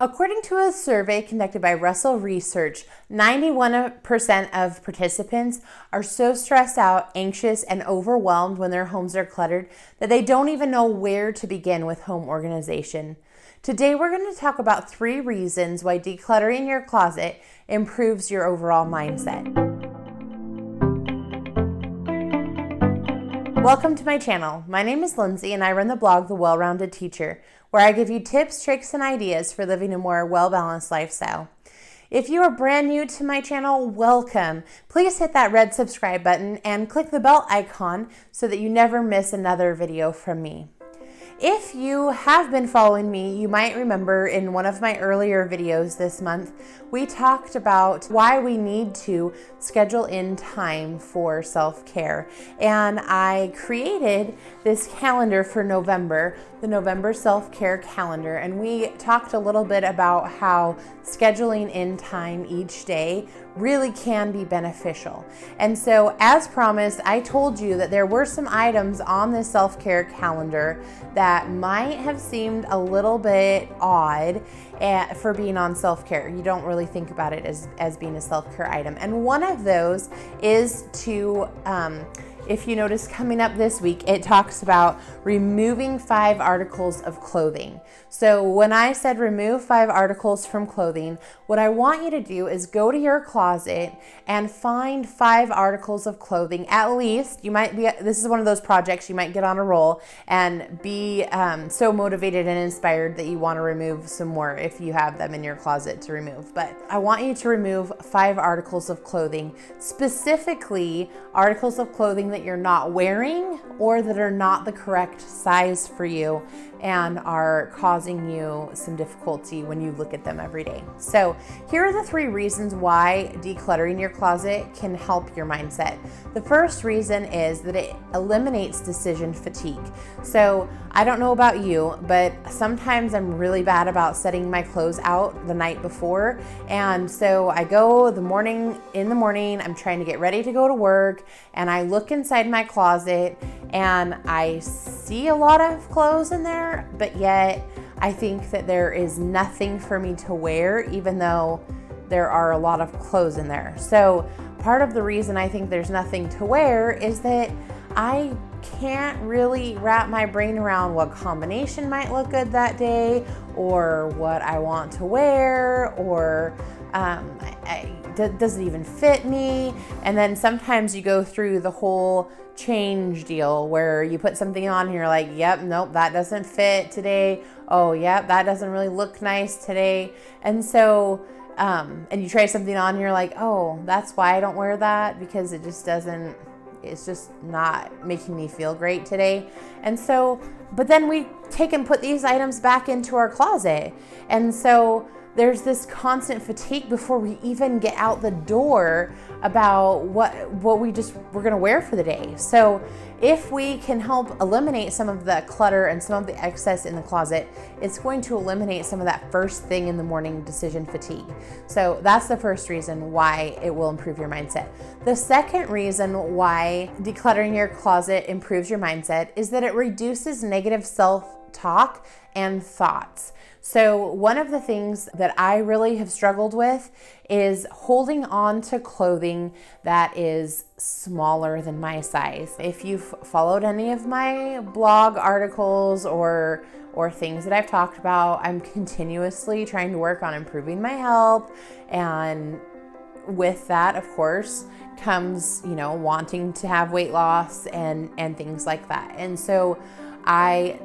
According to a survey conducted by Russell Research, 91% of participants are so stressed out, anxious, and overwhelmed when their homes are cluttered that they don't even know where to begin with home organization. Today, we're going to talk about 3 reasons why decluttering your closet improves your overall mindset. Welcome to my channel. My name is Lindsay and I run the blog The Well-Rounded Teacher, where I give you tips, tricks, and ideas for living a more well-balanced lifestyle. If you are brand new to my channel, welcome. Please hit that red subscribe button and click the bell icon so that you never miss another video from me. If you have been following me, you might remember in one of my earlier videos this month, we talked about why we need to schedule in time for self-care. And I created this calendar for November, the November Self-Care Calendar. And we talked a little bit about how scheduling in time each day really can be beneficial. And so, as promised, I told you that there were some items on this self-care calendar that might have seemed a little bit odd for being on self-care. You don't really think about it as being a self-care item. And one of those is to, if you notice coming up this week, it talks about removing 5 articles of clothing. So when I said remove 5 articles from clothing, what I want you to do is go to your closet and find 5 articles of clothing. At least, this is one of those projects you might get on a roll and be so motivated and inspired that you want to remove some more if you have them in your closet to remove. But I want you to remove 5 articles of clothing, specifically articles of clothing that you're not wearing or that are not the correct size for you and are causing you some difficulty when you look at them every day. So here are the 3 reasons why decluttering your closet can help your mindset. The first reason is that it eliminates decision fatigue. So I don't know about you, but sometimes I'm really bad about setting my clothes out the night before. And so I go in the morning, I'm trying to get ready to go to work, and I look inside my closet and I see a lot of clothes in there, but yet I think that there is nothing for me to wear, even though there are a lot of clothes in there. So part of the reason I think there's nothing to wear is that I can't really wrap my brain around what combination might look good that day, or what I want to wear, or does it even fit me? And then sometimes you go through the whole change deal where you put something on and you're like, yep, nope, that doesn't fit today. Oh, yep, that doesn't really look nice today. And so, and you try something on and you're like, oh, that's why I don't wear that, because it's just not making me feel great today. And so, but then we take and put these items back into our closet. And so there's this constant fatigue before we even get out the door about what we're going to wear for the day. So if we can help eliminate some of the clutter and some of the excess in the closet, it's going to eliminate some of that first thing in the morning decision fatigue. So that's the first reason why it will improve your mindset. The second reason why decluttering your closet improves your mindset is that it reduces negative self-talk and thoughts. So one of the things that I really have struggled with is holding on to clothing that is smaller than my size. If you've followed any of my blog articles or things that I've talked about, I'm continuously trying to work on improving my health, and with that, of course, comes, wanting to have weight loss and things like that. And so I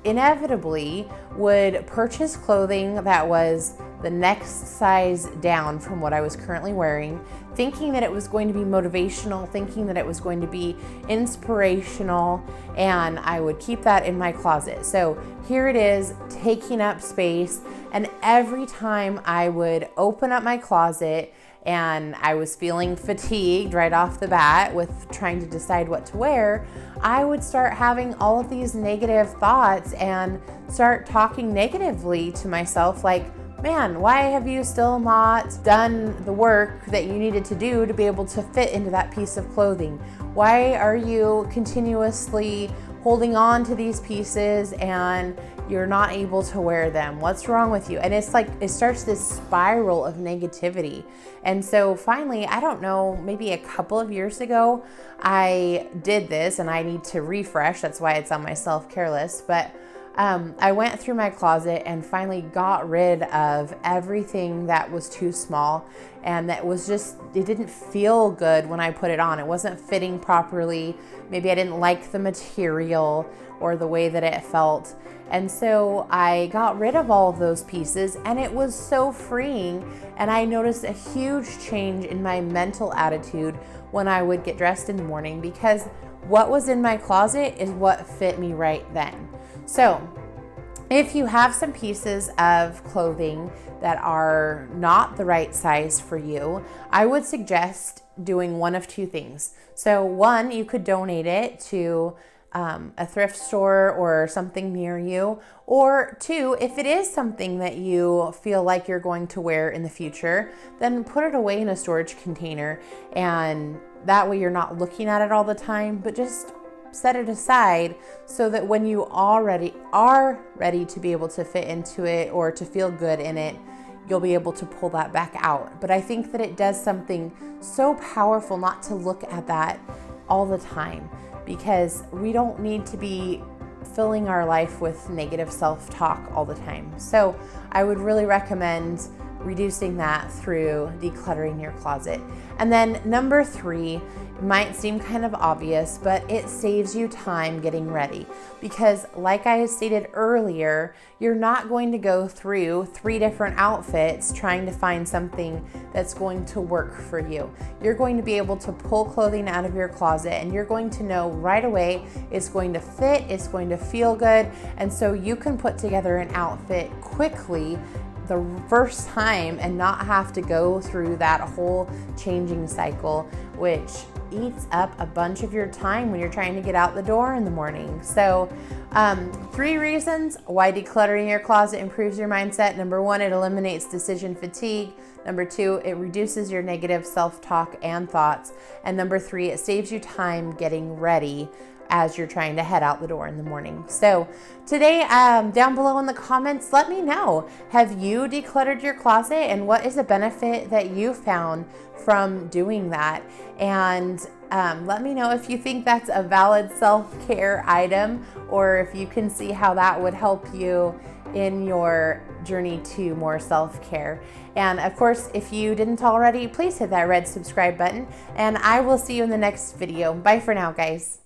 inevitably would purchase clothing that was the next size down from what I was currently wearing, thinking that it was going to be motivational, thinking that it was going to be inspirational, and I would keep that in my closet. So here it is, taking up space, and every time I would open up my closet and I was feeling fatigued right off the bat with trying to decide what to wear, I would start having all of these negative thoughts and start talking negatively to myself, like, man, why have you still not done the work that you needed to do to be able to fit into that piece of clothing? Why are you continuously holding on to these pieces and you're not able to wear them. What's wrong with you? And it's like, it starts this spiral of negativity. And so finally, I don't know, maybe a couple of years ago, I did this, and I need to refresh. That's why it's on my self-care list. But I went through my closet and finally got rid of everything that was too small, and that was just, it didn't feel good when I put it on. It wasn't fitting properly. Maybe I didn't like the material or the way that it felt. And so I got rid of all of those pieces, and it was so freeing. And I noticed a huge change in my mental attitude when I would get dressed in the morning, because what was in my closet is what fit me right then. So if you have some pieces of clothing that are not the right size for you, I would suggest doing one of two things. So one, you could donate it to a thrift store or something near you. Or two, if it is something that you feel like you're going to wear in the future, then put it away in a storage container. And that way you're not looking at it all the time, but just set it aside so that when you already are ready to be able to fit into it or to feel good in it, you'll be able to pull that back out. But I think that it does something so powerful not to look at that all the time, because we don't need to be filling our life with negative self-talk all the time. So I would really recommend reducing that through decluttering your closet. And then number 3, might seem kind of obvious, but it saves you time getting ready. Because like I stated earlier, you're not going to go through 3 different outfits trying to find something that's going to work for you. You're going to be able to pull clothing out of your closet, and you're going to know right away it's going to fit, it's going to feel good, and so you can put together an outfit quickly the first time and not have to go through that whole changing cycle, which eats up a bunch of your time when you're trying to get out the door in the morning. So 3 reasons why decluttering your closet improves your mindset. Number 1, it eliminates decision fatigue. Number 2, it reduces your negative self-talk and thoughts. And number 3, it saves you time getting ready as you're trying to head out the door in the morning. So today, down below in the comments, let me know, have you decluttered your closet, and what is the benefit that you found from doing that? And let me know if you think that's a valid self-care item, or if you can see how that would help you in your journey to more self-care. And of course, if you didn't already, please hit that red subscribe button, and I will see you in the next video. Bye for now, guys.